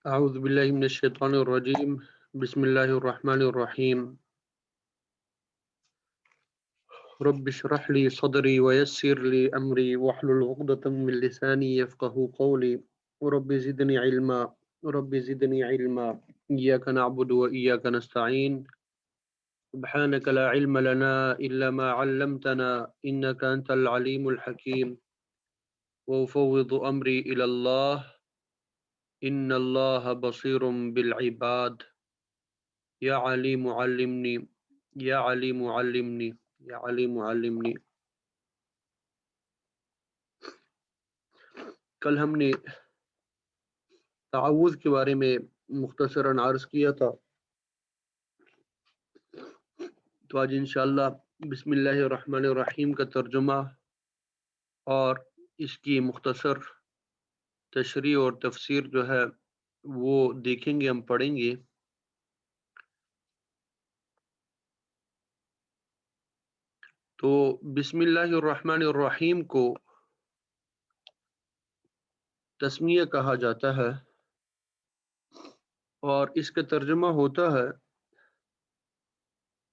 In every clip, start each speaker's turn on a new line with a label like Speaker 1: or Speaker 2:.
Speaker 1: أعوذ بالله من الشيطان الرجيم. بسم الله الرحمن الرحيم. رب اشرح لي صدري ويسر لي أمري واحلل عقدة من لساني يفقه قولي. رب زدني علما. رب زدني علما. إياك نعبد وإياك نستعين. سبحانك لا علم لنا إلا ما علمتنا إنك أنت العليم الحكيم. وأفوض أمري إلى الله إن الله بصير بالعباد. یا علیم علمنی. یا علیم علمنی. یا علیم علمنی. کل ہم نے تعوذ کے بارے میں مختصراً عرض کیا تھا، تو آج انشاءاللہ بسم اللہ الرحمن الرحیم کا ترجمہ اور اس کی مختصر تشریح اور تفسیر جو ہے وہ دیکھیں گے، ہم پڑھیں گے۔ تو بسم اللہ الرحمن الرحیم کو تسمیہ کہا جاتا ہے اور اس کا ترجمہ ہوتا ہے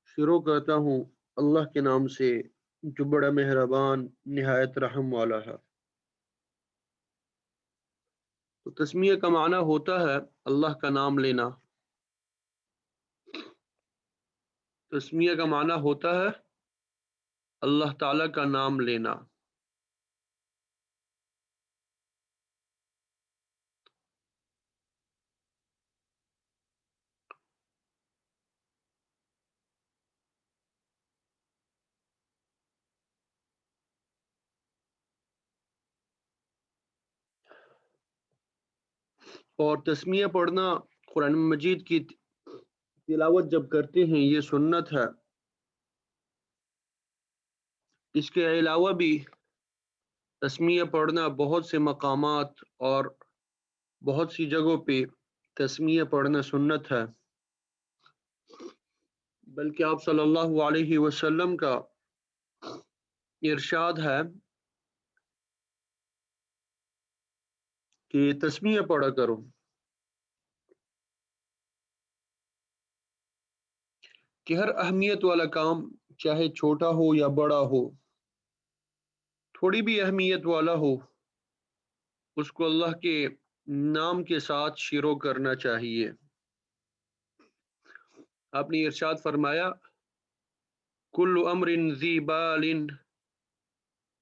Speaker 1: شروع کرتا ہوں اللہ کے نام سے جو بڑا مہربان نہایت رحم والا ہے۔ تو تسمیہ کا معنی ہوتا ہے اللہ کا نام لینا۔ تسمیہ کا معنی ہوتا ہے اللہ تعالی کا نام لینا۔ اور تسمیہ پڑھنا قرآن مجید کی تلاوت جب کرتے ہیں یہ سنت ہے۔ اس کے علاوہ بھی تسمیہ پڑھنا بہت سے مقامات اور بہت سی جگہوں پہ تسمیہ پڑھنا سنت ہے، بلکہ آپ صلی اللہ علیہ وسلم کا ارشاد ہے کہ تسمیہ پڑھا کرو۔ کہ ہر اہمیت والا کام چاہے چھوٹا ہو یا بڑا ہو، تھوڑی بھی اہمیت والا ہو، اس کو اللہ کے نام کے ساتھ شروع کرنا چاہیے۔ آپ نے ارشاد فرمایا کل امر ذی بال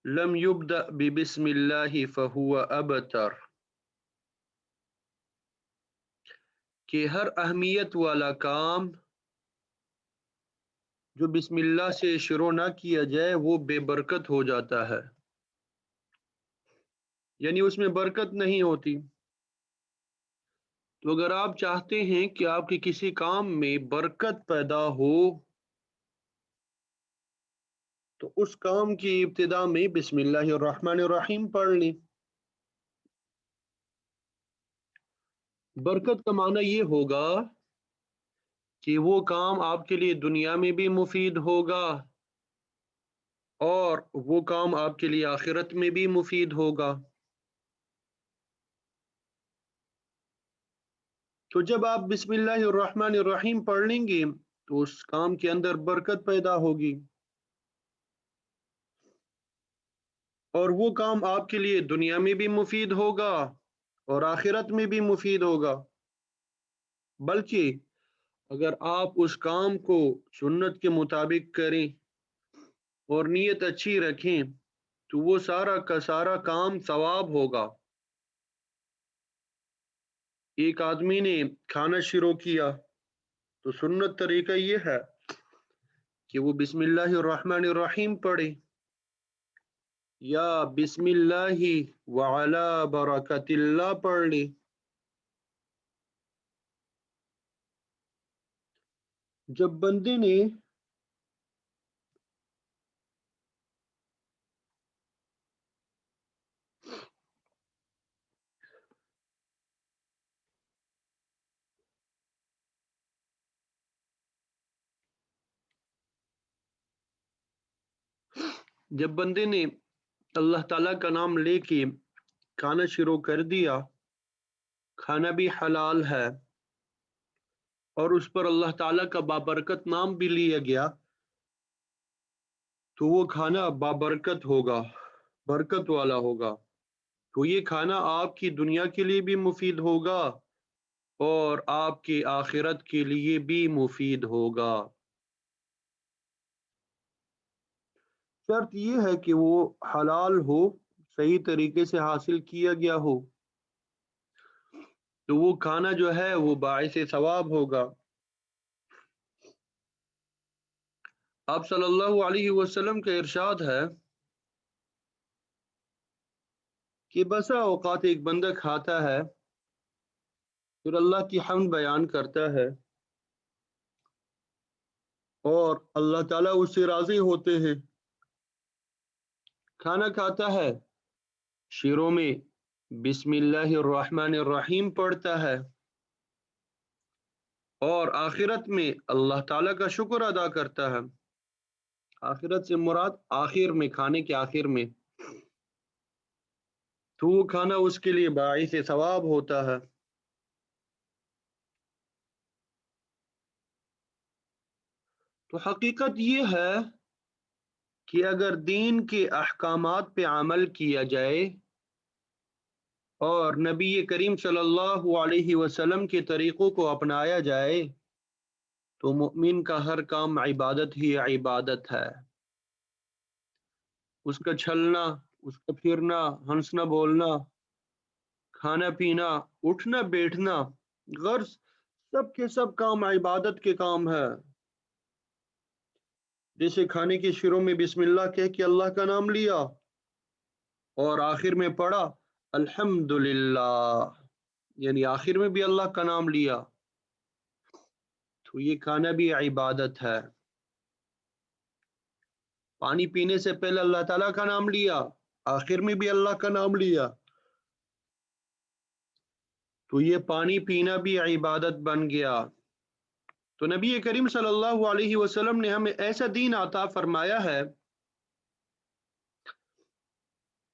Speaker 1: لم یبدأ ببسم اللہ فہو ابتر، کہ ہر اہمیت والا کام جو بسم اللہ سے شروع نہ کیا جائے وہ بے برکت ہو جاتا ہے، یعنی اس میں برکت نہیں ہوتی۔ تو اگر آپ چاہتے ہیں کہ آپ کے کسی کام میں برکت پیدا ہو تو اس کام کی ابتدا میں بسم اللہ الرحمن الرحیم پڑھ لیں۔ برکت کا معنی یہ ہوگا کہ وہ کام آپ کے لیے دنیا میں بھی مفید ہوگا اور وہ کام آپ کے لیے آخرت میں بھی مفید ہوگا۔ تو جب آپ بسم اللہ الرحمن الرحیم پڑھ لیں گے تو اس کام کے اندر برکت پیدا ہوگی اور وہ کام آپ کے لیے دنیا میں بھی مفید ہوگا اور آخرت میں بھی مفید ہوگا۔ بلکہ اگر آپ اس کام کو سنت کے مطابق کریں اور نیت اچھی رکھیں تو وہ سارا کا سارا کام ثواب ہوگا۔ ایک آدمی نے کھانا شروع کیا تو سنت طریقہ یہ ہے کہ وہ بسم اللہ الرحمن الرحیم پڑھے یا بسم اللہ وعلی برکت اللہ پڑھ لے۔ جب بندے نے اللہ تعالیٰ کا نام لے کے کھانا شروع کر دیا کھانا بھی حلال ہے اور اس پر اللہ تعالیٰ کا بابرکت نام بھی لیا گیا، تو وہ کھانا بابرکت ہوگا، برکت والا ہوگا، تو یہ کھانا آپ کی دنیا کے لیے بھی مفید ہوگا اور آپ کی آخرت کے لیے بھی مفید ہوگا۔ شرط یہ ہے کہ وہ حلال ہو، صحیح طریقے سے حاصل کیا گیا ہو، تو وہ کھانا جو ہے وہ باعث ثواب ہوگا۔ آپ صلی اللہ علیہ وسلم کا ارشاد ہے کہ بسا اوقات ایک بندہ کھاتا ہے، پھر اللہ کی حمد بیان کرتا ہے اور اللہ تعالیٰ اس سے راضی ہوتے ہیں، کھانا کھاتا ہے، شیروں میں بسم اللہ الرحمن الرحیم پڑھتا ہے اور آخرت میں اللہ تعالیٰ کا شکر ادا کرتا ہے۔ آخرت سے مراد آخر میں، کھانے کے آخر میں، تو وہ کھانا اس کے لیے باعث ثواب ہوتا ہے۔ تو حقیقت یہ ہے کہ اگر دین کے احکامات پہ عمل کیا جائے اور نبی کریم صلی اللہ علیہ وسلم کے طریقوں کو اپنایا جائے تو مؤمن کا ہر کام عبادت ہی عبادت ہے۔ اس کا چلنا، اس کا پھرنا، ہنسنا بولنا، کھانا پینا، اٹھنا بیٹھنا، غرض سب کے سب کام عبادت کے کام ہے۔ جیسے کھانے کے شروع میں بسم اللہ کہہ کے اللہ کا نام لیا اور آخر میں پڑھا الحمدللہ، یعنی آخر میں بھی اللہ کا نام لیا، تو یہ کھانا بھی عبادت ہے۔ پانی پینے سے پہلے اللہ تعالیٰ کا نام لیا، آخر میں بھی اللہ کا نام لیا، تو یہ پانی پینا بھی عبادت بن گیا۔ تو نبی کریم صلی اللہ علیہ وسلم نے ہمیں ایسا دین عطا فرمایا ہے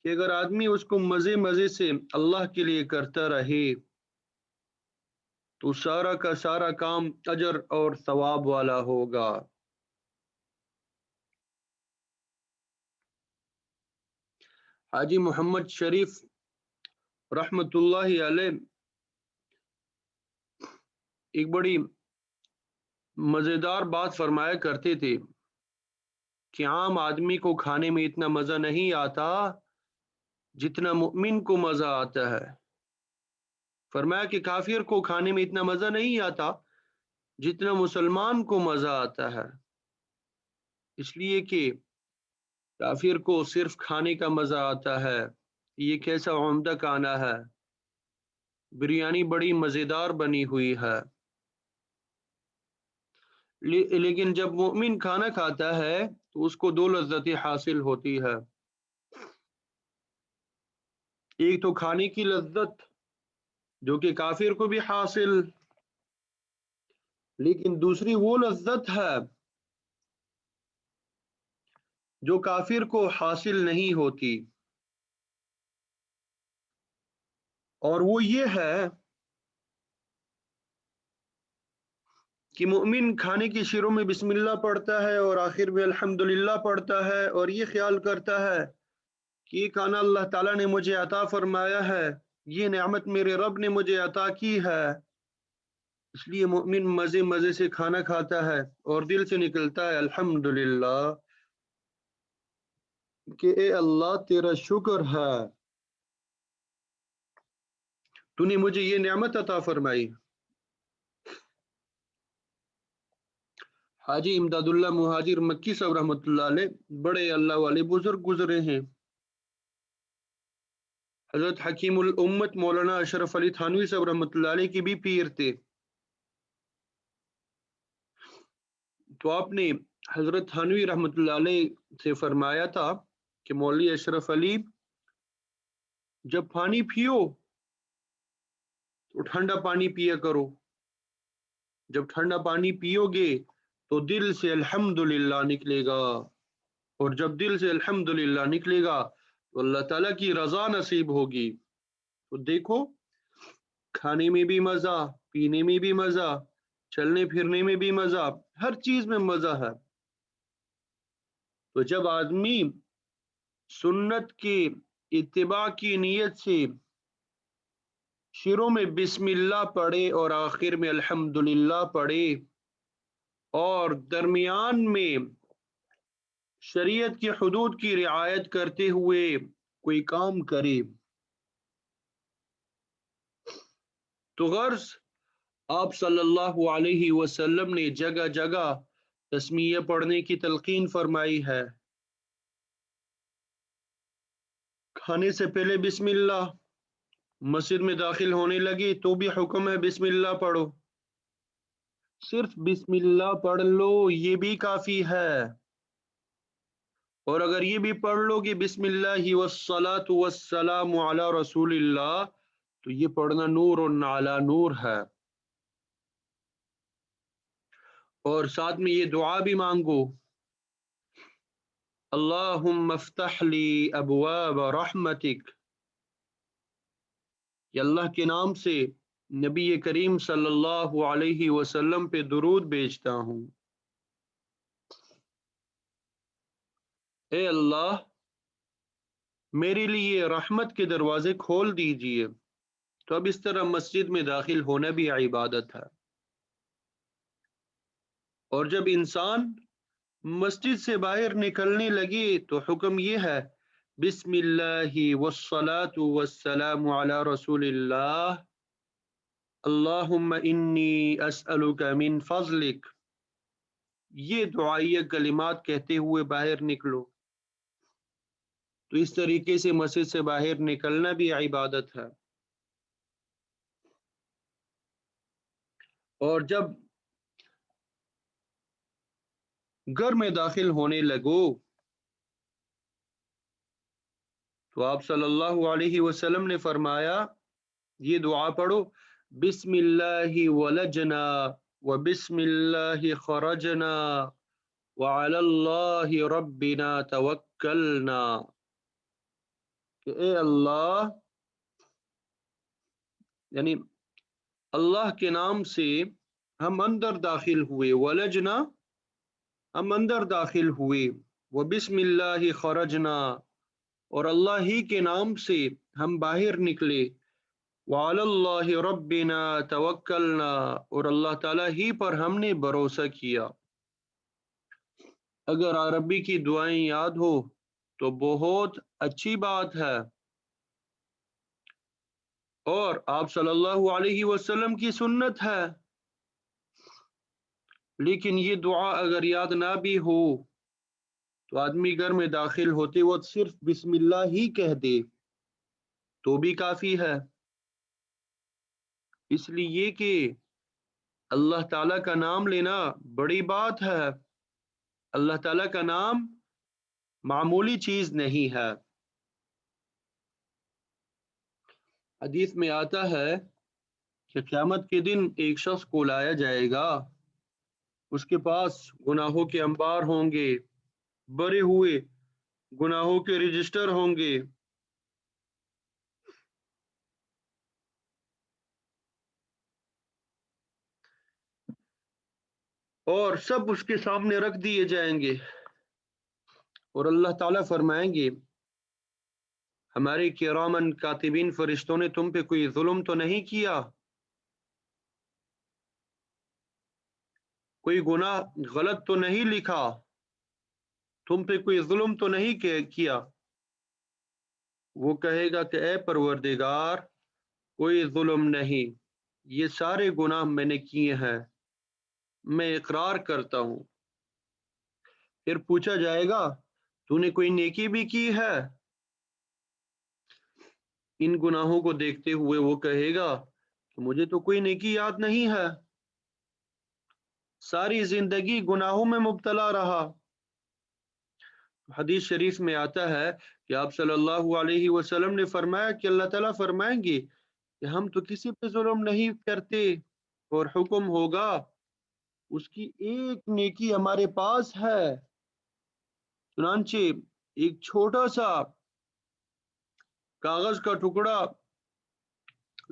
Speaker 1: کہ اگر آدمی اس کو مزے مزے سے اللہ کے لیے کرتا رہے تو سارا کا سارا کام اجر اور ثواب والا ہوگا۔ حاجی محمد شریف رحمت اللہ علیہ ایک بڑی مزیدار بات فرمایا کرتے تھے کہ عام آدمی کو کھانے میں اتنا مزہ نہیں آتا جتنا مؤمن کو مزہ آتا ہے۔ فرمایا کہ کافر کو کھانے میں اتنا مزہ نہیں آتا جتنا مسلمان کو مزہ آتا ہے، اس لیے کہ کافر کو صرف کھانے کا مزہ آتا ہے، یہ کیسا عمدہ کھانا ہے، بریانی بڑی مزیدار بنی ہوئی ہے، لیکن جب مؤمن کھانا کھاتا ہے تو اس کو دو لذتیں حاصل ہوتی ہے۔ ایک تو کھانے کی لذت جو کہ کافر کو بھی حاصل، لیکن دوسری وہ لذت ہے جو کافر کو حاصل نہیں ہوتی، اور وہ یہ ہے کہ مؤمن کھانے کی شروع میں بسم اللہ پڑھتا ہے اور آخر میں الحمدللہ پڑھتا ہے اور یہ خیال کرتا ہے کہ یہ کھانا اللہ تعالیٰ نے مجھے عطا فرمایا ہے، یہ نعمت میرے رب نے مجھے عطا کی ہے، اس لیے مؤمن مزے مزے سے کھانا کھاتا ہے اور دل سے نکلتا ہے الحمدللہ کہ اے اللہ تیرا شکر ہے، تو نے مجھے یہ نعمت عطا فرمائی۔ حاجی امداد اللہ مہاجر مکی صاحب رحمۃ اللہ علیہ بڑے اللہ والے بزرگ گزرے ہیں۔ حضرت حکیم الامت مولانا اشرف علی تھانوی صاحب رحمۃ اللہ علیہ کی بھی پیر تھے، تو آپ نے حضرت تھانوی رحمۃ اللہ علیہ سے فرمایا تھا کہ مولوی اشرف علی جب پانی پیو تو ٹھنڈا پانی پیا کرو، جب ٹھنڈا پانی پیو گے تو دل سے الحمدللہ نکلے گا، اور جب دل سے الحمدللہ نکلے گا تو اللہ تعالیٰ کی رضا نصیب ہوگی۔ تو دیکھو کھانے میں بھی مزہ، پینے میں بھی مزہ، چلنے پھرنے میں بھی مزہ، ہر چیز میں مزہ ہے۔ تو جب آدمی سنت کی اتباع کی نیت سے شروع میں بسم اللہ پڑھے اور آخر میں الحمدللہ پڑھے، اور درمیان میں شریعت کی حدود کی رعایت کرتے ہوئے کوئی کام کرے، تو غرض آپ صلی اللہ علیہ وسلم نے جگہ جگہ تسمیہ پڑھنے کی تلقین فرمائی ہے۔ کھانے سے پہلے بسم اللہ، مسجد میں داخل ہونے لگی تو بھی حکم ہے بسم اللہ پڑھو، صرف بسم اللہ پڑھ لو یہ بھی کافی ہے۔ اور اگر یہ بھی پڑھ لو کہ بسم اللہ والصلاة والسلام علی رسول اللہ، تو یہ پڑھنا نور علی نور ہے۔ اور ساتھ میں یہ دعا بھی مانگو، اللہم افتح لی ابواب رحمتک، کہ اللہ کے نام سے نبی کریم صلی اللہ علیہ وسلم پہ درود بھیجتا ہوں۔ اے اللہ میرے لیے رحمت کے دروازے کھول دیجئے۔ تو اب اس طرح مسجد میں داخل ہونا بھی عبادت ہے۔ اور جب انسان مسجد سے باہر نکلنے لگے تو حکم یہ ہے بسم اللہ والصلاة والسلام علی رسول اللہ، اللہم انی اسألک من فضلک، یہ دعائیہ کلمات کہتے ہوئے باہر نکلو۔ تو اس طریقے سے مسجد سے باہر نکلنا بھی عبادت ہے۔ اور جب گھر میں داخل ہونے لگو تو آپ صلی اللہ علیہ وسلم نے فرمایا یہ دعا پڑھو، بسم اللہ ولجنا وبسم اللہ خرجنا وعلی اللہ ربنا توکلنا، کہ اے اللہ، یعنی اللہ کے نام سے ہم اندر داخل ہوئے، ولجنا ہم اندر داخل ہوئے، وبسم اللہ خرجنا اور اللہ ہی کے نام سے ہم باہر نکلے، وعلی اللہ ربنا توکلنا اور اللہ تعالیٰ ہی پر ہم نے بھروسہ کیا۔ اگر عربی کی دعائیں یاد ہو تو بہت اچھی بات ہے، اور آپ صلی اللہ علیہ وسلم کی سنت ہے، لیکن یہ دعا اگر یاد نہ بھی ہو تو آدمی گھر میں داخل ہوتے وقت صرف بسم اللہ ہی کہہ دے تو بھی کافی ہے، اس لیے کہ اللہ تعالیٰ کا نام لینا بڑی بات ہے، اللہ تعالیٰ کا نام معمولی چیز نہیں ہے۔ حدیث میں آتا ہے کہ قیامت کے دن ایک شخص کو لایا جائے گا، اس کے پاس گناہوں کے انبار ہوں گے، بھرے ہوئے گناہوں کے رجسٹر ہوں گے، اور سب اس کے سامنے رکھ دیے جائیں گے، اور اللہ تعالیٰ فرمائیں گے ہمارے کرامن کاتبین فرشتوں نے تم پہ کوئی ظلم تو نہیں کیا، کوئی گناہ غلط تو نہیں لکھا، تم پہ کوئی ظلم تو نہیں کیا؟ وہ کہے گا کہ اے پروردگار کوئی ظلم نہیں، یہ سارے گناہ میں نے کیے ہیں، میں اقرار کرتا ہوں۔ پھر پوچھا جائے گا تو نے کوئی نیکی بھی کی ہے؟ ان گناہوں کو دیکھتے ہوئے وہ کہے گا کہ مجھے تو کوئی نیکی یاد نہیں ہے، ساری زندگی گناہوں میں مبتلا رہا۔ حدیث شریف میں آتا ہے کہ آپ صلی اللہ علیہ وسلم نے فرمایا کہ اللہ تعالیٰ فرمائیں گے کہ ہم تو کسی پہ ظلم نہیں کرتے، اور حکم ہوگا اس کی ایک نیکی ہمارے پاس ہے۔ چنانچہ ایک چھوٹا سا کاغذ کا ٹکڑا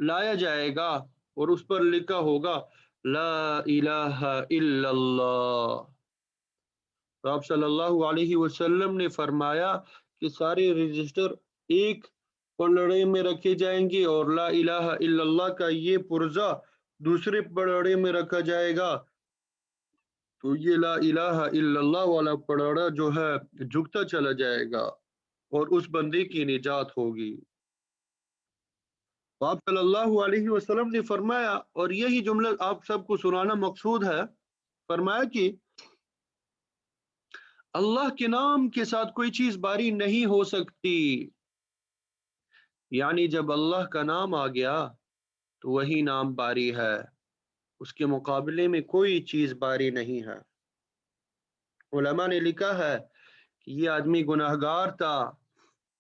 Speaker 1: لایا جائے گا اور اس پر لکھا ہوگا لا الہ الا اللہ۔ تو آپ صلی اللہ علیہ وسلم نے فرمایا کہ سارے رجسٹر ایک پلڑے میں رکھے جائیں گے اور لا الہ الا اللہ کا یہ پرزہ دوسرے پلڑے میں رکھا جائے گا، تو یہ لا الہ الا اللہ والا پلڑا جو ہے جھکتا چلا جائے گا اور اس بندے کی نجات ہوگی۔ تو آپ صلی اللہ علیہ وسلم نے فرمایا، اور یہی جملہ آپ سب کو سنانا مقصود ہے، فرمایا کہ اللہ کے نام کے ساتھ کوئی چیز باری نہیں ہو سکتی، یعنی جب اللہ کا نام آ گیا تو وہی نام باری ہے، اس کے مقابلے میں کوئی چیز باری نہیں ہے۔ علماء نے لکھا ہے کہ یہ آدمی گناہگار تھا،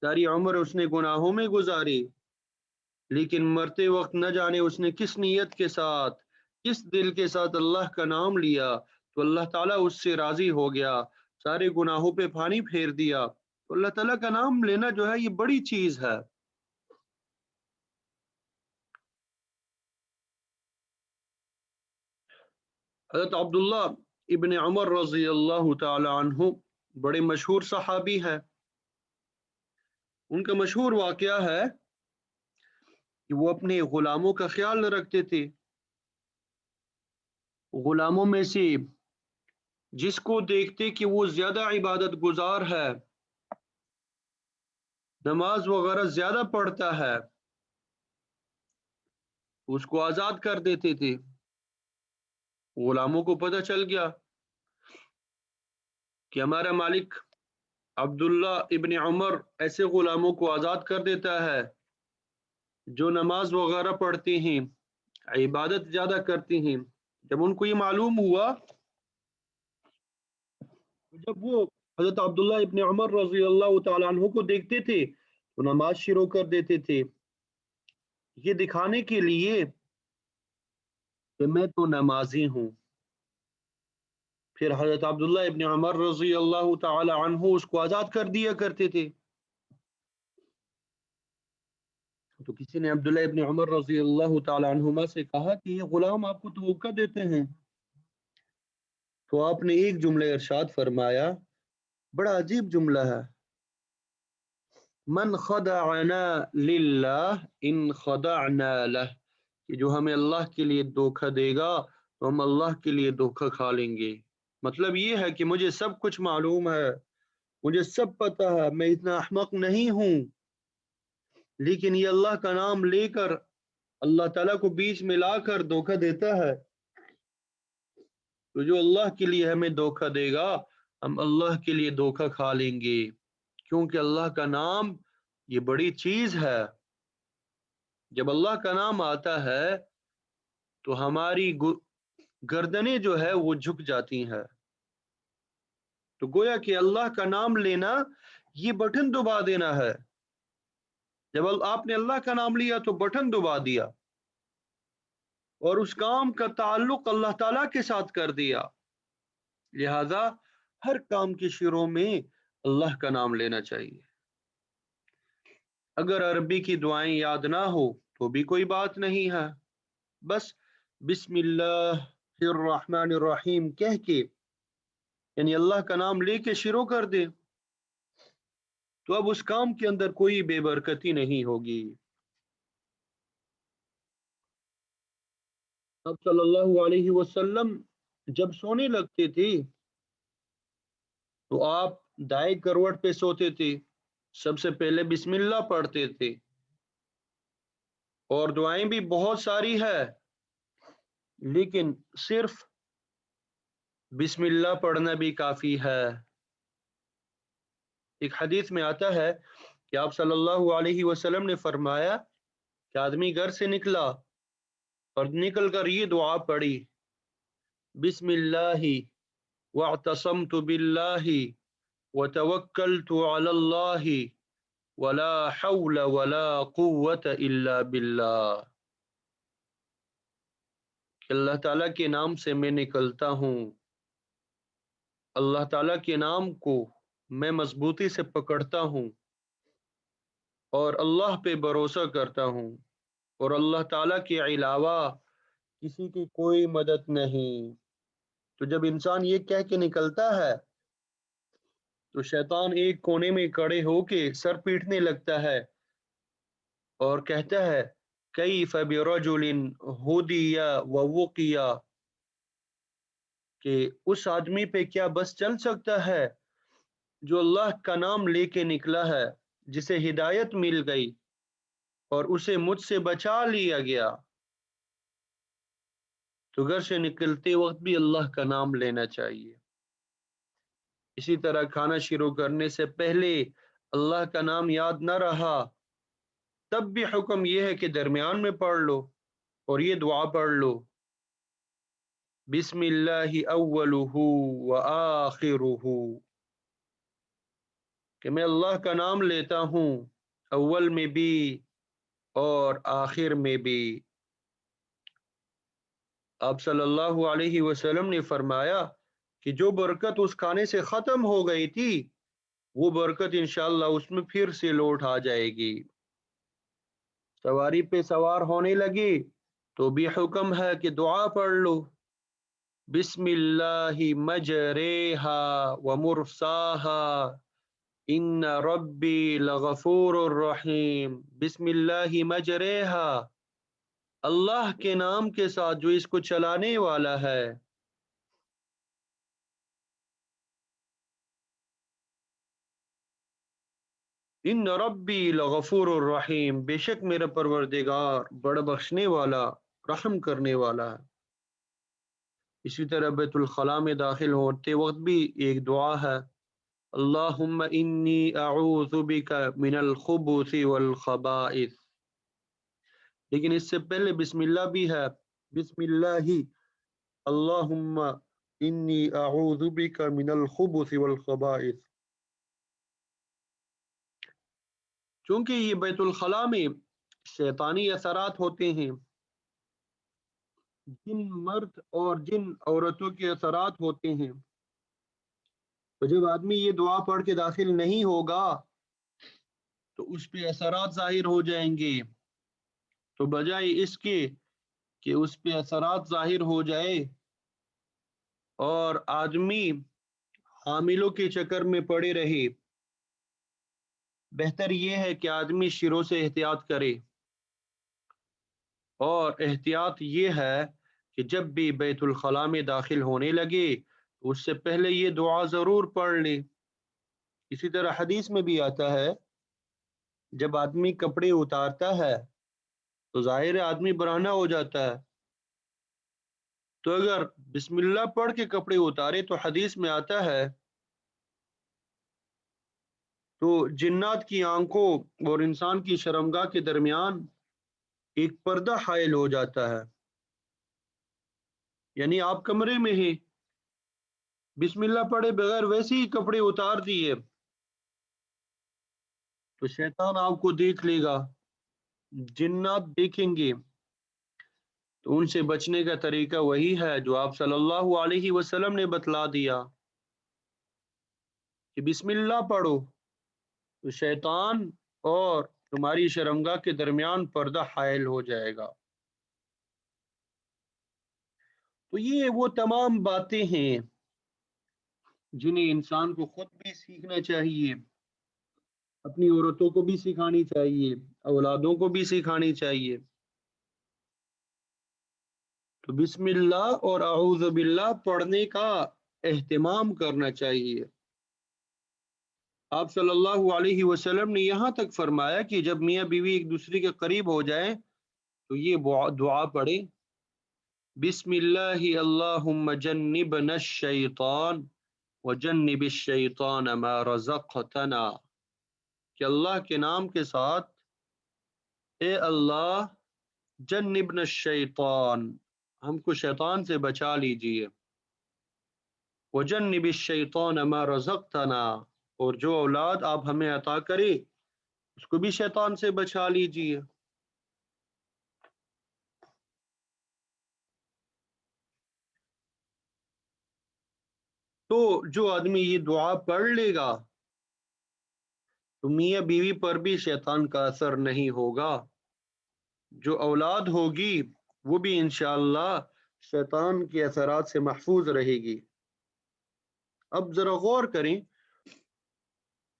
Speaker 1: ساری عمر اس نے گناہوں میں گزاری، لیکن مرتے وقت نہ جانے اس نے کس نیت کے ساتھ، کس دل کے ساتھ اللہ کا نام لیا، تو اللہ تعالیٰ اس سے راضی ہو گیا، سارے گناہوں پہ پانی پھیر دیا۔ تو اللہ تعالیٰ کا نام لینا جو ہے یہ بڑی چیز ہے۔ حضرت عبداللہ ابن عمر رضی اللہ تعالی عنہ بڑے مشہور صحابی ہے، ان کا مشہور واقعہ ہے کہ وہ اپنے غلاموں کا خیال نہ رکھتے تھے۔ غلاموں میں سے جس کو دیکھتے کہ وہ زیادہ عبادت گزار ہے، نماز وغیرہ زیادہ پڑھتا ہے، اس کو آزاد کر دیتے تھے۔ غلاموں کو پتہ چل گیا کہ ہمارا مالک عبداللہ ابن عمر ایسے غلاموں کو آزاد کر دیتا ہے جو نماز وغیرہ پڑھتے ہیں، عبادت زیادہ کرتے ہیں۔ جب ان کو یہ معلوم ہوا، جب وہ حضرت عبداللہ ابن عمر رضی اللہ تعالیٰ عنہ کو دیکھتے تھے تو نماز شروع کر دیتے تھے، یہ دکھانے کے لیے کہ میں تو نمازی ہوں۔ پھر حضرت عبداللہ ابن عمر رضی اللہ تعالی عنہ اس کو آزاد کر دیا کرتے تھے۔ تو کسی نے عبداللہ ابن عمر رضی اللہ تعالی عنہما سے کہا کہ یہ غلام آپ کو دھوکہ دیتے ہیں، تو آپ نے ایک جملہ ارشاد فرمایا، بڑا عجیب جملہ ہے، من خدعنا للہ ان خدعنا لہ، کہ جو ہمیں اللہ کے لیے دھوکہ دے گا تو ہم اللہ کے لیے دھوکہ کھا لیں گے۔ مطلب یہ ہے کہ مجھے سب کچھ معلوم ہے، مجھے سب پتہ ہے، میں اتنا احمق نہیں ہوں، لیکن یہ اللہ کا نام لے کر اللہ تعالیٰ کو بیچ میں لا کر دھوکہ دیتا ہے، تو جو اللہ کے لیے ہمیں دھوکہ دے گا ہم اللہ کے لیے دھوکہ کھا لیں گے، کیونکہ اللہ کا نام یہ بڑی چیز ہے۔ جب اللہ کا نام آتا ہے تو ہماری گردنیں جو ہے وہ جھک جاتی ہیں۔ تو گویا کہ اللہ کا نام لینا یہ بٹن دبا دینا ہے، جب آپ نے اللہ کا نام لیا تو بٹن دبا دیا اور اس کام کا تعلق اللہ تعالیٰ کے ساتھ کر دیا، لہذا ہر کام کے شروع میں اللہ کا نام لینا چاہیے۔ اگر عربی کی دعائیں یاد نہ ہو تو بھی کوئی بات نہیں ہے، بس بسم اللہ الرحمن الرحیم کہہ کے، یعنی اللہ کا نام لے کے شروع کر دے، تو اب اس کام کے اندر کوئی بے برکتی نہیں ہوگی۔ اب صلی اللہ علیہ وسلم جب سونے لگتے تھے تو آپ دائیں کروٹ پہ سوتے تھے، سب سے پہلے بسم اللہ پڑھتے تھے، اور دعائیں بھی بہت ساری ہے، لیکن صرف بسم اللہ پڑھنا بھی کافی ہے۔ ایک حدیث میں آتا ہے کہ آپ صلی اللہ علیہ وسلم نے فرمایا کہ آدمی گھر سے نکلا اور نکل کر یہ دعا پڑھی، بسم اللہ واعتصمت باللہ وتوکلت علی اللہ ولا حول ولا قوت الا باللہ، کہ اللہ تعالیٰ کے نام سے میں نکلتا ہوں، اللہ تعالیٰ کے نام کو میں مضبوطی سے پکڑتا ہوں اور اللہ پہ بھروسہ کرتا ہوں، اور اللہ تعالیٰ کے علاوہ کسی کی کوئی مدد نہیں۔ تو جب انسان یہ کہہ کے نکلتا ہے تو شیطان ایک کونے میں کھڑے ہو کے سر پیٹنے لگتا ہے اور کہتا ہے کیف برجل ہدی ووقی، کہ اس آدمی پہ کیا بس چل سکتا ہے جو اللہ کا نام لے کے نکلا ہے، جسے ہدایت مل گئی اور اسے مجھ سے بچا لیا گیا۔ تو گھر سے نکلتے وقت بھی اللہ کا نام لینا چاہیے، اسی طرح کھانا شروع کرنے سے پہلے اللہ کا نام یاد نہ رہا تب بھی حکم یہ ہے کہ درمیان میں پڑھ لو اور یہ دعا پڑھ لو، بسم اللہ اولہ وآخرہ، کہ میں اللہ کا نام لیتا ہوں اول میں بھی اور آخر میں بھی۔ آپ صلی اللہ علیہ وسلم نے فرمایا کہ جو برکت اس کھانے سے ختم ہو گئی تھی وہ برکت انشاءاللہ اس میں پھر سے لوٹ آ جائے گی۔ سواری پہ سوار ہونے لگے تو بھی حکم ہے کہ دعا پڑھ لو، بسم اللہ مجریہا ومرساہا ان ربی لغفور الرحیم۔ بسم اللہ مجریہا، اللہ کے نام کے ساتھ جو اس کو چلانے والا ہے، ان ربی لغفور الرحیم، بے شک میرا پروردگار بڑا بخشنے والا رحم کرنے والا ہے۔ اسی طرح بیت الخلاء میں داخل ہوتے وقت بھی ایک دعا ہے، اللہم انی اعوذ بک من الخبث والخبائث، لیکن اس سے پہلے بسم اللہ بھی ہے، بسم اللہ اللہم انی اعوذ بک من الخبث والخبائث۔ چونکہ یہ بیت الخلاء میں شیطانی اثرات ہوتے ہیں، جن مرد اور جن عورتوں کے اثرات ہوتے ہیں، تو جب آدمی یہ دعا پڑھ کے داخل نہیں ہوگا تو اس پہ اثرات ظاہر ہو جائیں گے، تو بجائے اس کے کہ اس پہ اثرات ظاہر ہو جائے اور آدمی حاملوں کے چکر میں پڑے رہے، بہتر یہ ہے کہ آدمی شروع سے احتیاط کرے، اور احتیاط یہ ہے کہ جب بھی بیت الخلاء میں داخل ہونے لگے تو اس سے پہلے یہ دعا ضرور پڑھ لے۔ اسی طرح حدیث میں بھی آتا ہے جب آدمی کپڑے اتارتا ہے تو ظاہر آدمی برہنہ ہو جاتا ہے، تو اگر بسم اللہ پڑھ کے کپڑے اتارے تو حدیث میں آتا ہے تو جنات کی آنکھوں اور انسان کی شرمگاہ کے درمیان ایک پردہ حائل ہو جاتا ہے، یعنی آپ کمرے میں ہیں، بسم اللہ پڑھے بغیر ویسے ہی کپڑے اتار دیے تو شیطان آپ کو دیکھ لے گا، جنات دیکھیں گے، تو ان سے بچنے کا طریقہ وہی ہے جو آپ صلی اللہ علیہ وسلم نے بتلا دیا کہ بسم اللہ پڑھو، تو شیطان اور تمہاری شرمگاہ کے درمیان پردہ حائل ہو جائے گا۔ تو یہ وہ تمام باتیں ہیں جنہیں انسان کو خود بھی سیکھنا چاہیے، اپنی عورتوں کو بھی سکھانی چاہیے، اولادوں کو بھی سکھانی چاہیے۔ تو بسم اللہ اور اعوذ باللہ پڑھنے کا اہتمام کرنا چاہیے۔ آپ صلی اللہ علیہ وسلم نے یہاں تک فرمایا کہ جب میاں بیوی ایک دوسرے کے قریب ہو جائیں تو یہ دعا پڑھے، بسم اللہ اللہم جنبنا الشیطان وجنب الشیطان ما رزقتنا، کہ اللہ کے نام کے ساتھ اے اللہ جنبنا الشیطان، ہم کو شیطان سے بچا لیجئے، وجنب الشیطان ما رزقتنا، اور جو اولاد آپ ہمیں عطا کرے اس کو بھی شیطان سے بچا لیجئے۔ تو جو آدمی یہ دعا پڑھ لے گا تو میاں بیوی پر بھی شیطان کا اثر نہیں ہوگا، جو اولاد ہوگی وہ بھی انشاءاللہ شیطان کے اثرات سے محفوظ رہے گی۔ اب ذرا غور کریں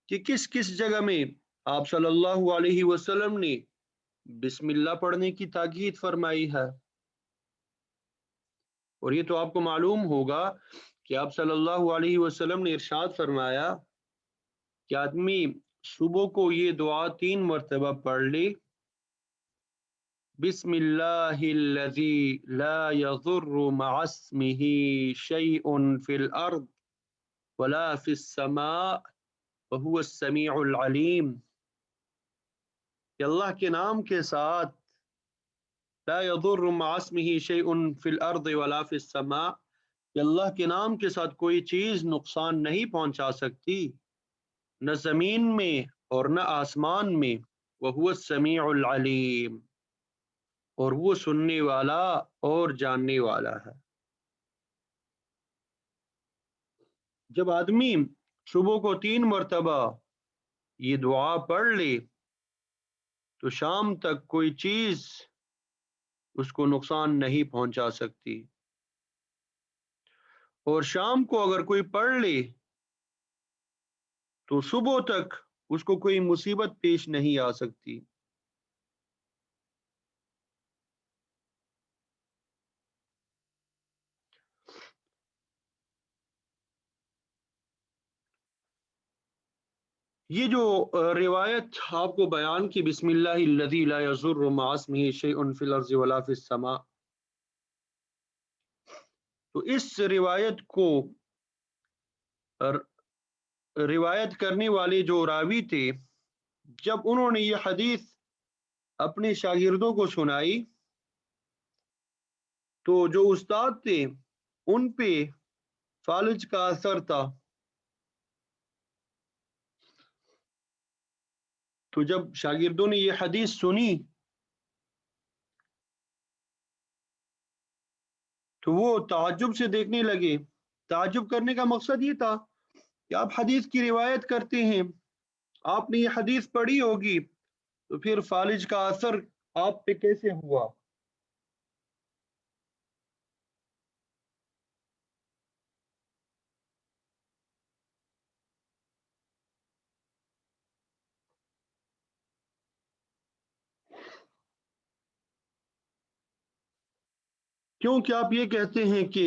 Speaker 1: کہ کس کس جگہ میں آپ صلی اللہ علیہ وسلم نے بسم اللہ پڑھنے کی تاکید فرمائی ہے۔ اور یہ تو آپ کو معلوم ہوگا کہ آپ صلی اللہ علیہ وسلم نے ارشاد فرمایا کہ آدمی صبح کو یہ دعا 3 مرتبہ پڑھ لے، بسم اللہ الذی لا یضر مع اسمہ شیء فی الارض ولا فی السماء وهو السمیع العلیم، کہ اللہ کے نام کے ساتھ لا یضر مع اسمہ شیء فی الارض ولا فی السماء، کہ اللہ کے نام کے ساتھ کوئی چیز نقصان نہیں پہنچا سکتی، نہ زمین میں اور نہ آسمان میں، وہو السمیع العلیم، اور وہ سننے والا اور جاننے والا ہے۔ جب آدمی صبح کو 3 مرتبہ یہ دعا پڑھ لے تو شام تک کوئی چیز اس کو نقصان نہیں پہنچا سکتی، اور شام کو اگر کوئی پڑھ لے تو صبح تک اس کو کوئی مصیبت پیش نہیں آ سکتی۔ یہ جو روایت آپ کو بیان کی بسم اللہ الذی لا یضر مع اسمہ شیء فی الارض ولا فی السماء، تو اس روایت کو روایت کرنے والے جو راوی تھے، جب انہوں نے یہ حدیث اپنے شاگردوں کو سنائی تو جو استاد تھے ان پہ فالج کا اثر تھا، تو جب شاگردوں نے یہ حدیث سنی تو وہ تعجب سے دیکھنے لگے۔ تعجب کرنے کا مقصد یہ تھا کہ آپ حدیث کی روایت کرتے ہیں، آپ نے یہ حدیث پڑھی ہوگی، تو پھر فالج کا اثر آپ پہ کیسے ہوا؟ کیونکہ آپ یہ کہتے ہیں کہ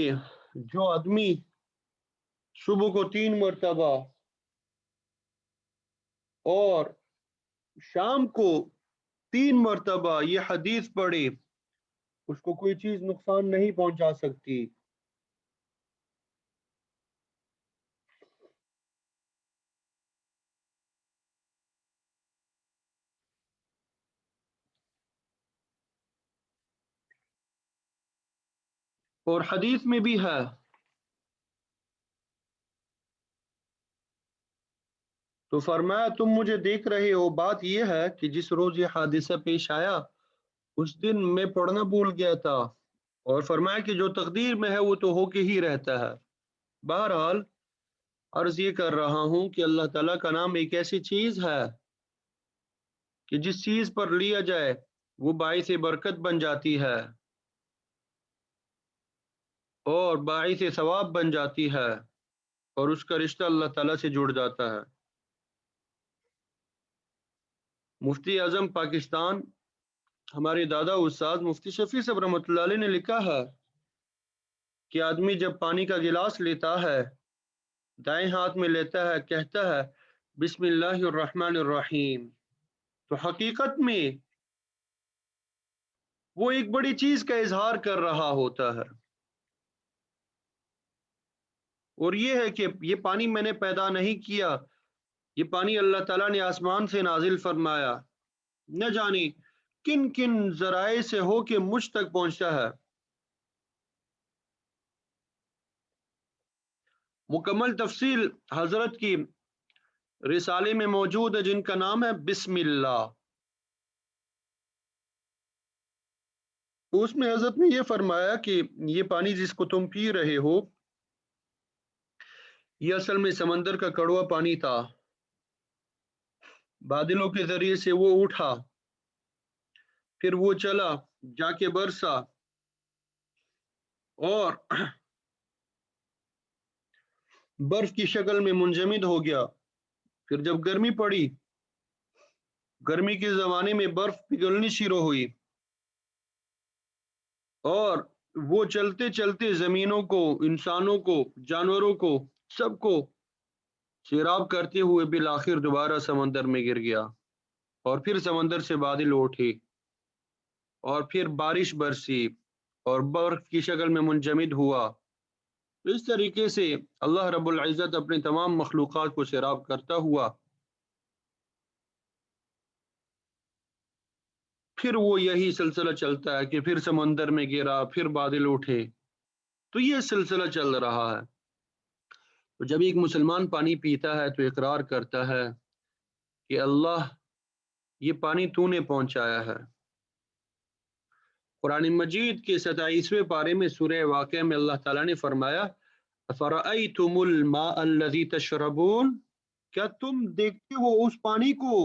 Speaker 1: جو آدمی صبح کو 3 مرتبہ اور شام کو 3 مرتبہ یہ حدیث پڑھے اس کو کوئی چیز نقصان نہیں پہنچا سکتی۔ اور حدیث میں بھی ہے، تو فرمایا تم مجھے دیکھ رہے ہو، بات یہ ہے کہ جس روز یہ حادثہ پیش آیا اس دن میں پڑھنا بھول گیا تھا، اور فرمایا کہ جو تقدیر میں ہے وہ تو ہو کے ہی رہتا ہے۔ بہرحال عرض یہ کر رہا ہوں کہ اللہ تعالیٰ کا نام ایک ایسی چیز ہے کہ جس چیز پر لیا جائے وہ باعث برکت بن جاتی ہے اور باعث ثواب بن جاتی ہے، اور اس کا رشتہ اللہ تعالیٰ سے جڑ جاتا ہے۔ مفتی اعظم پاکستان ہمارے دادا استاد مفتی شفیع صاحب رحمۃ اللہ علیہ نے لکھا ہے کہ آدمی جب پانی کا گلاس لیتا ہے، دائیں ہاتھ میں لیتا ہے، کہتا ہے بسم اللہ الرحمن الرحیم، تو حقیقت میں وہ ایک بڑی چیز کا اظہار کر رہا ہوتا ہے، اور یہ ہے کہ یہ پانی میں نے پیدا نہیں کیا، یہ پانی اللہ تعالیٰ نے آسمان سے نازل فرمایا، نہ جانے کن کن ذرائع سے ہو کے مجھ تک پہنچتا ہے۔ مکمل تفصیل حضرت کی رسالے میں موجود ہے جن کا نام ہے بسم اللہ۔ اس میں حضرت نے یہ فرمایا کہ یہ پانی جس کو تم پی رہے ہو یہ اصل میں سمندر کا کڑوا پانی تھا، بادلوں کے ذریعے سے وہ اٹھا، پھر وہ چلا جا کے برسا اور برف کی شکل میں منجمد ہو گیا. پھر جب گرمی پڑی، گرمی کے زمانے میں برف پگھلنی شروع ہوئی اور وہ چلتے چلتے زمینوں کو، انسانوں کو، جانوروں کو، سب کو سیراب کرتے ہوئے بالآخر دوبارہ سمندر میں گر گیا. اور پھر سمندر سے بادل اٹھے اور پھر بارش برسی اور برف کی شکل میں منجمد ہوا. اس طریقے سے اللہ رب العزت اپنے تمام مخلوقات کو سیراب کرتا ہوا پھر وہ یہی سلسلہ چلتا ہے کہ پھر سمندر میں گرا، پھر بادل اٹھے. تو یہ سلسلہ چل رہا ہے. تو جب ایک مسلمان پانی پیتا ہے تو اقرار کرتا ہے کہ اللہ، یہ پانی تو نے پہنچایا ہے. قرآن مجید کے 27ویں پارے میں سورہ واقعہ میں اللہ تعالیٰ نے فرمایا افرأیتم الماء الذی تشربون، کیا تم دیکھتے ہو اس پانی کو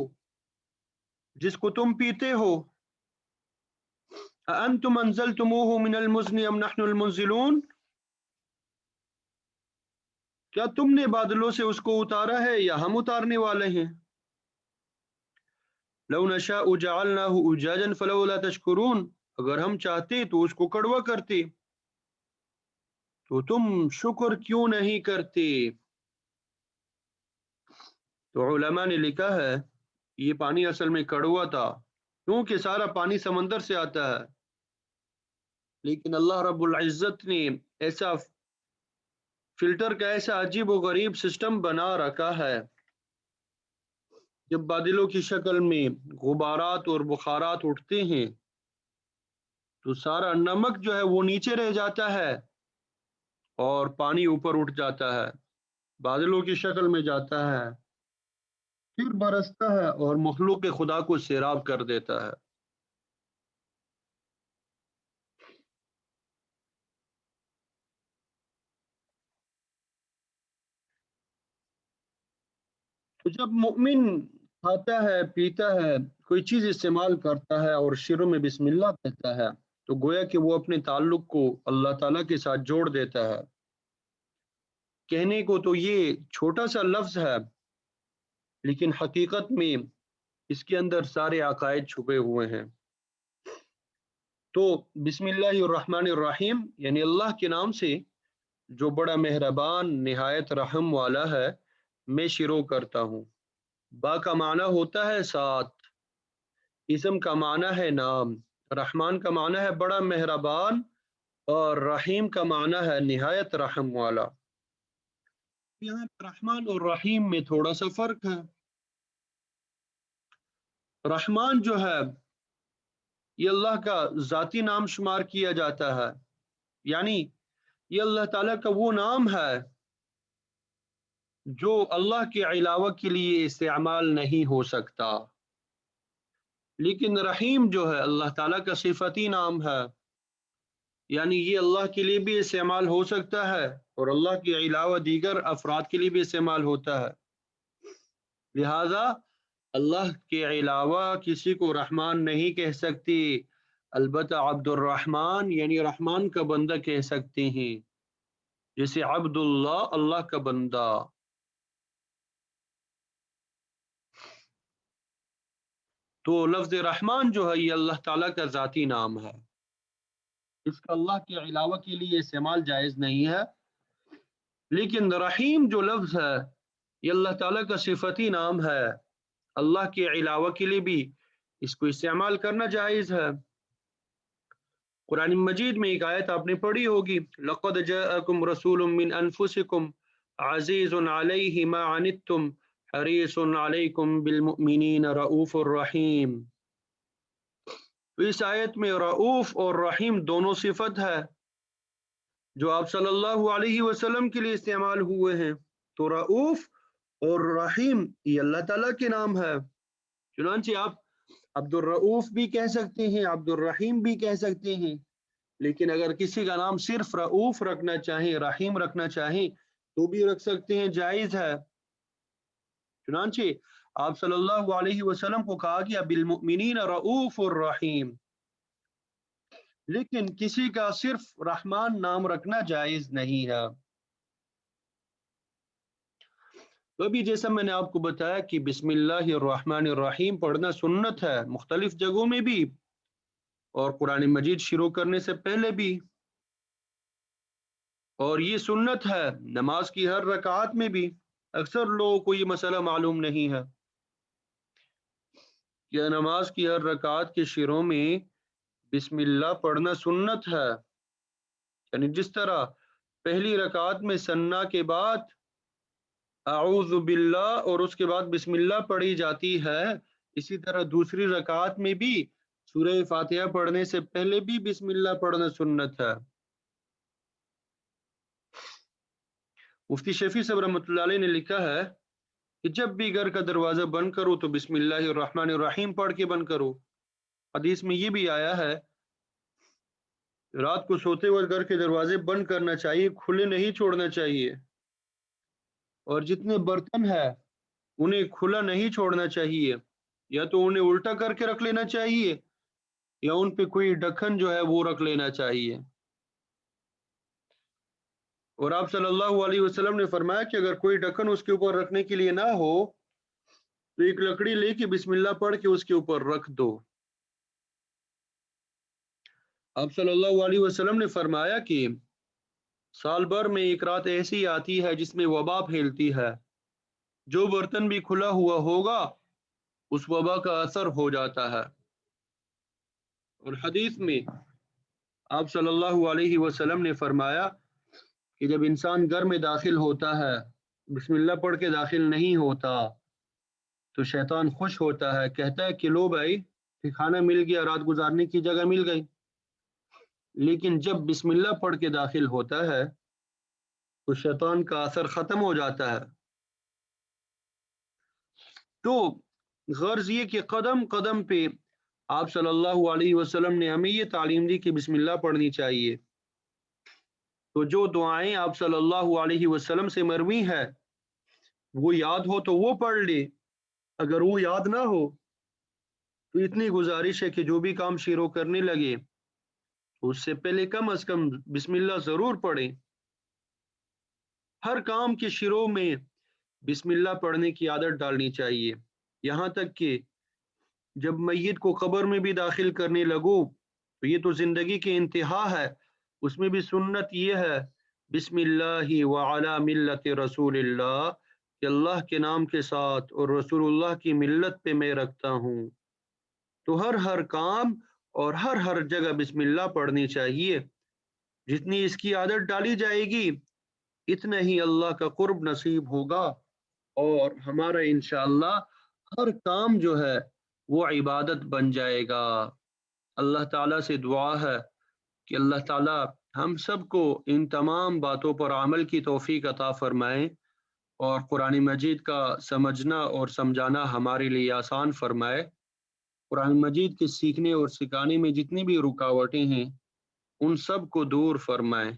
Speaker 1: جس کو تم پیتے ہو؟ اانتم انزلتموه من المزن ام نحن المنزلون، کیا تم نے بادلوں سے اس کو اتارا ہے یا ہم اتارنے والے ہیں؟ لو نشاء جعلناه اجاجا فلولا تشکرون، اگر ہم چاہتے تو اس کو کڑوا کرتے تو تم شکر کیوں نہیں کرتے؟ تو علماء نے لکھا ہے یہ پانی اصل میں کڑوا تھا، کیونکہ سارا پانی سمندر سے آتا ہے، لیکن اللہ رب العزت نے ایسا فلٹر کا ایسا عجیب و غریب سسٹم بنا رکھا ہے، جب بادلوں کی شکل میں غبارات اور بخارات اٹھتے ہیں تو سارا نمک جو ہے وہ نیچے رہ جاتا ہے اور پانی اوپر اٹھ جاتا ہے، بادلوں کی شکل میں جاتا ہے، پھر برستا ہے اور مخلوق خدا کو سیراب کر دیتا ہے. تو جب مؤمن کھاتا ہے، پیتا ہے، کوئی چیز استعمال کرتا ہے اور شروع میں بسم اللہ کہتا ہے تو گویا کہ وہ اپنے تعلق کو اللہ تعالیٰ کے ساتھ جوڑ دیتا ہے. کہنے کو تو یہ چھوٹا سا لفظ ہے، لیکن حقیقت میں اس کے اندر سارے عقائد چھپے ہوئے ہیں. تو بسم اللہ الرحمن الرحیم یعنی اللہ کے نام سے جو بڑا مہربان نہایت رحم والا ہے میں شروع کرتا ہوں. با کا معنی ہوتا ہے ساتھ، اسم کا معنی ہے نام، رحمان کا معنی ہے بڑا مہربان اور رحیم کا معنی ہے نہایت رحم والا. یہاں رحمان اور رحیم میں تھوڑا سا فرق ہے. رحمان جو ہے یہ اللہ کا ذاتی نام شمار کیا جاتا ہے، یعنی یہ اللہ تعالیٰ کا وہ نام ہے جو اللہ کے علاوہ کے لیے استعمال نہیں ہو سکتا. لیکن رحیم جو ہے اللہ تعالیٰ کا صفتی نام ہے، یعنی یہ اللہ کے لیے بھی استعمال ہو سکتا ہے اور اللہ کے علاوہ دیگر افراد کے لیے بھی استعمال ہوتا ہے. لہذا اللہ کے علاوہ کسی کو رحمان نہیں کہہ سکتی، البتہ عبد الرحمن یعنی رحمان کا بندہ کہہ سکتے ہیں، جیسے عبد اللہ اللہ کا بندہ. تو لفظ رحمان جو ہے یہ اللہ تعالیٰ کا ذاتی نام ہے، اس کا اللہ کے علاوہ کے لیے استعمال جائز نہیں ہے. لیکن رحیم جو لفظ ہے یہ اللہ تعالیٰ کا صفتی نام ہے، اللہ کے علاوہ کے لیے بھی اس کو استعمال کرنا جائز ہے. قرآن مجید میں ایک آیت آپ نے پڑھی ہوگی لَقَدْ جَاءَكُمْ رَسُولٌ مِّنْ أَنفُسِكُمْ عَزِيزٌ عَلَيْهِ مَا عَنِتُّمْ حَرِيصٌ عَلَيْكُمْ بِالْمُؤْمِنِينَ رَءُوفٌ رَحِيمٌ. تو اس آیت میں رؤوف اور رحیم دونوں صفت ہے جو آپ صلی اللہ علیہ وسلم کے لیے استعمال ہوئے ہیں. تو رؤوف اور رحیم یہ اللہ تعالیٰ کے نام ہے، چنانچہ آپ عبد الرؤوف بھی کہہ سکتے ہیں، عبد الرحیم بھی کہہ سکتے ہیں، لیکن اگر کسی کا نام صرف رؤوف رکھنا چاہیں، رحیم رکھنا چاہیں تو بھی رکھ سکتے ہیں، جائز ہے. چنانچہ آپ صلی اللہ علیہ وسلم کو کہا گیا بالمؤمنین رؤوف الرحیم، لیکن کسی کا صرف رحمان نام رکھنا جائز نہیں ہے۔ تو ابھی جیسا میں نے آپ کو بتایا کہ بسم اللہ الرحمن الرحیم پڑھنا سنت ہے مختلف جگہوں میں بھی، اور قرآن مجید شروع کرنے سے پہلے بھی، اور یہ سنت ہے نماز کی ہر رکعات میں بھی۔ اکثر لوگوں کو یہ مسئلہ معلوم نہیں ہے کہ نماز کی ہر رکعات کے شروع میں بسم اللہ پڑھنا سنت ہے، یعنی جس طرح پہلی رکعت میں ثنا کے بعد اعوذ باللہ اور اس کے بعد بسم اللہ پڑھی جاتی ہے، اسی طرح دوسری رکعت میں بھی سورہ فاتحہ پڑھنے سے پہلے بھی بسم اللہ پڑھنا سنت ہے۔ مفتی شفیع صاحب رحمۃ اللہ علیہ نے لکھا ہے کہ جب بھی گھر کا دروازہ بند کرو تو بسم اللہ الرحمن الرحیم پڑھ کے بند کرو۔ حدیث میں یہ بھی آیا ہے رات کو سوتے وقت گھر کے دروازے بند کرنا چاہیے، کھلے نہیں چھوڑنا چاہیے، اور جتنے برتن ہیں انہیں کھلا نہیں چھوڑنا چاہیے، یا تو انہیں الٹا کر کے رکھ لینا چاہیے یا ان پہ کوئی ڈھکن جو ہے وہ رکھ لینا چاہیے۔ اور آپ صلی اللہ علیہ وسلم نے فرمایا کہ اگر کوئی ڈھکن اس کے اوپر رکھنے کے لیے نہ ہو تو ایک لکڑی لے کے بسم اللہ پڑھ کے اس کے اوپر رکھ دو۔ آپ صلی اللہ علیہ وسلم نے فرمایا کہ سال بھر میں ایک رات ایسی آتی ہے جس میں وبا پھیلتی ہے، جو برتن بھی کھلا ہوا ہوگا اس وبا کا اثر ہو جاتا ہے۔ اور حدیث میں آپ صلی اللہ علیہ وسلم نے فرمایا کہ جب انسان گھر میں داخل ہوتا ہے بسم اللہ پڑھ کے داخل نہیں ہوتا تو شیطان خوش ہوتا ہے، کہتا ہے کہ لو بھائی کھانا مل گیا، رات گزارنے کی جگہ مل گئی۔ لیکن جب بسم اللہ پڑھ کے داخل ہوتا ہے تو شیطان کا اثر ختم ہو جاتا ہے۔ تو غرض یہ کہ قدم قدم پہ آپ صلی اللہ علیہ وسلم نے ہمیں یہ تعلیم دی کہ بسم اللہ پڑھنی چاہیے۔ تو جو دعائیں آپ صلی اللہ علیہ وسلم سے مروی ہے وہ یاد ہو تو وہ پڑھ لے، اگر وہ یاد نہ ہو تو اتنی گزارش ہے کہ جو بھی کام شروع کرنے لگے تو اس سے پہلے کم از کم بسم اللہ ضرور پڑھیں۔ ہر کام کے شروع میں بسم اللہ پڑھنے کی عادت ڈالنی چاہیے، یہاں تک کہ جب میت کو قبر میں بھی داخل کرنے لگو تو یہ تو زندگی کی انتہا ہے، اس میں بھی سنت یہ ہے بسم اللہ وعلی ملت رسول اللہ، کہ اللہ کے نام کے ساتھ اور رسول اللہ کی ملت پہ میں رکھتا ہوں۔ تو ہر کام اور ہر جگہ بسم اللہ پڑھنی چاہیے۔ جتنی اس کی عادت ڈالی جائے گی اتنا ہی اللہ کا قرب نصیب ہوگا، اور ہمارا انشاءاللہ ہر کام جو ہے وہ عبادت بن جائے گا۔ اللہ تعالیٰ سے دعا ہے کہ اللہ تعالیٰ ہم سب کو ان تمام باتوں پر عمل کی توفیق عطا فرمائے، اور قرآن مجید کا سمجھنا اور سمجھانا ہمارے لیے آسان فرمائے۔ قرآن مجید کے سیکھنے اور سکھانے میں جتنی بھی رکاوٹیں ہیں ان سب کو دور فرمائے۔